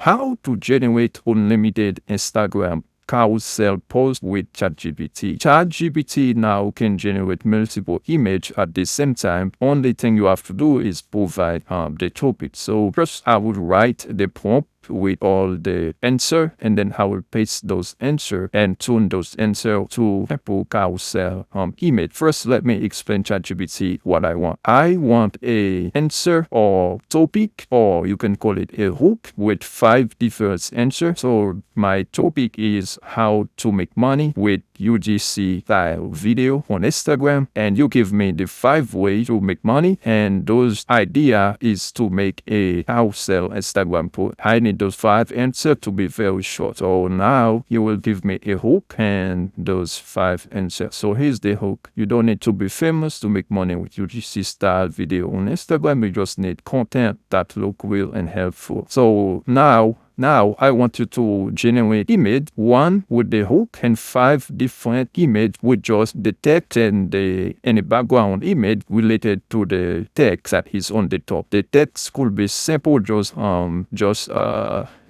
how to generate unlimited Instagram carousel post with ChatGPT. ChatGPT now can generate multiple images at the same time. Only thing you have to do is provide the topic. So first I would write the prompt with all the answer, and then I will paste those answer and tune those answer to Apple carousel image. First, let me explain ChatGPT what I want. I want a answer or topic, or you can call it a hook with 5 different answers. So my topic is how to make money with UGC style video on Instagram, and you give me the 5 ways to make money, and those idea is to make a carousel Instagram post. I need those 5 answers to be very short. So now you will give me a hook and those 5 answers. So here's the hook. You don't need to be famous to make money with UGC style video on Instagram. You just need content that look real and helpful. So now I want you to generate image, 1 with the hook and 5 different image with just the text and any background image related to the text that is on the top. The text could be simple, just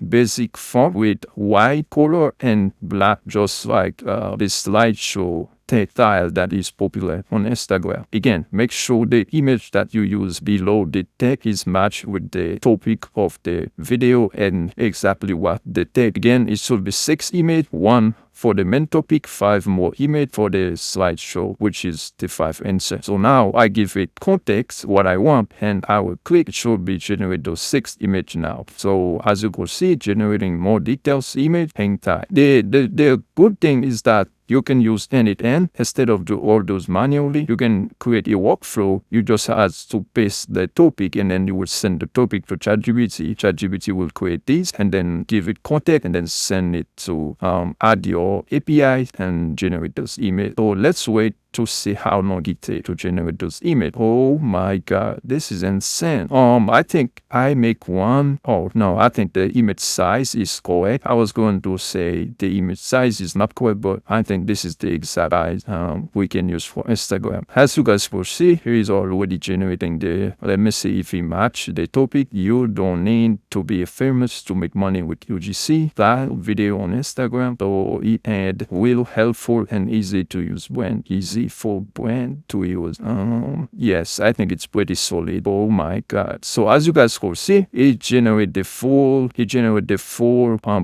basic font with white color and black, just like the slideshow style that is popular on Instagram. Again, make sure the image that you use below the text is matched with the topic of the video and exactly what the text. Again, it should be 6 images, 1 for the main topic, 5 more images for the slideshow, which is the 5 answers. So now I give it context, what I want, and I will click. It should be generate those 6 images now. So as you can see, generating more details image, hang time. The good thing is that you can use end-to-end instead of do all those manually. You can create a workflow. You just have to paste the topic, and then you will send the topic to ChatGPT. ChatGPT will create this and then give it context and then send it to add your API and generate those images. So let's wait to see how long it takes to generate those images. Oh my God, this is insane. I think I make one. Oh no, I think the image size is correct. I was going to say the image size is not correct, but I think this is the exact size we can use for Instagram. As you guys will see, here is already generating let me see if it match the topic. You don't need to be famous to make money with UGC style video on Instagram. So it had real helpful and easy to use brand. Easy for brand to use. Yes, I think it's pretty solid. Oh my God. So as you guys can see, it generated the full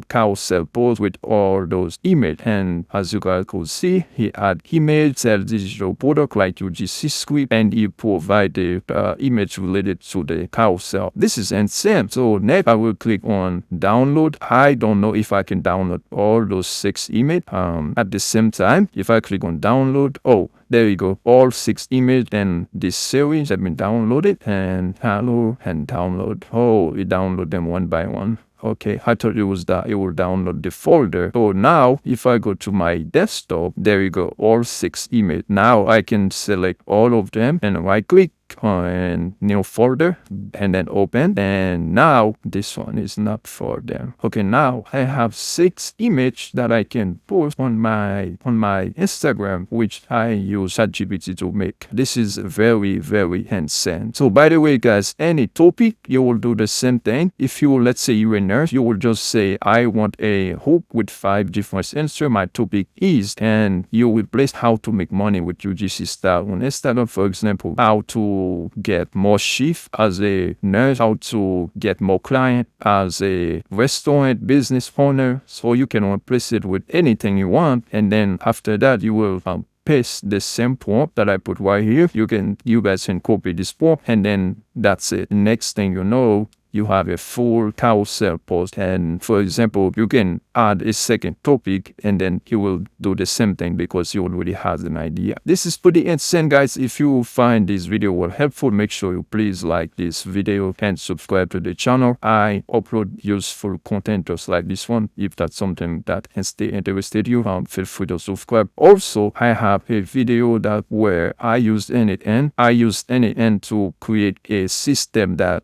carousel post with all those images. And as you guys can see, he add image, sell digital product like UGC script, and he provide the image related to the carousel. This is insane. So next I will click on download. I don't know if I can download all those 6 images at the same time. If I click on download, oh, there you go. All 6 images and this series have been downloaded, and download. Oh, it download them one by one. Okay, I thought it was that it will download the folder. So now if I go to my desktop, there you go, all 6 images. Now I can select all of them and right click on new folder and then open, and now this one is not for them. Okay, now I have 6 images that I can post on my Instagram, which I use ChatGPT to make. This is very, very insane. So by the way, guys, any topic, you will do the same thing. If you, let's say you're a nurse, you will just say, I want a hook with 5 different answers. My topic is, and you will place how to make money with UGC style on Instagram. For example, how to get more shift as a nurse, how to get more client as a restaurant business owner. So you can replace it with anything you want, and then after that you will paste the same prompt that I put right here. You guys can copy this prompt, and then that's it. Next thing you know, you have a full carousel post. And for example, you can add a second topic, and then you will do the same thing because you already have an idea. This is pretty insane, guys. If you find this video was helpful, make sure you please like this video and subscribe to the channel. I upload useful content just like this one. If that's something that interested you, feel free to subscribe. Also, I have a video that where I used end-to-end. I used end-to-end to create a system that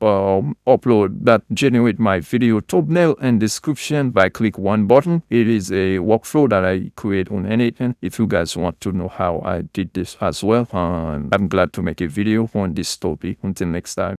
that generate my video thumbnail and description by click one button. It is a workflow that I create on end-to-end. If you guys want to know how I did this as well, I'm glad to make a video on this topic. Until next time.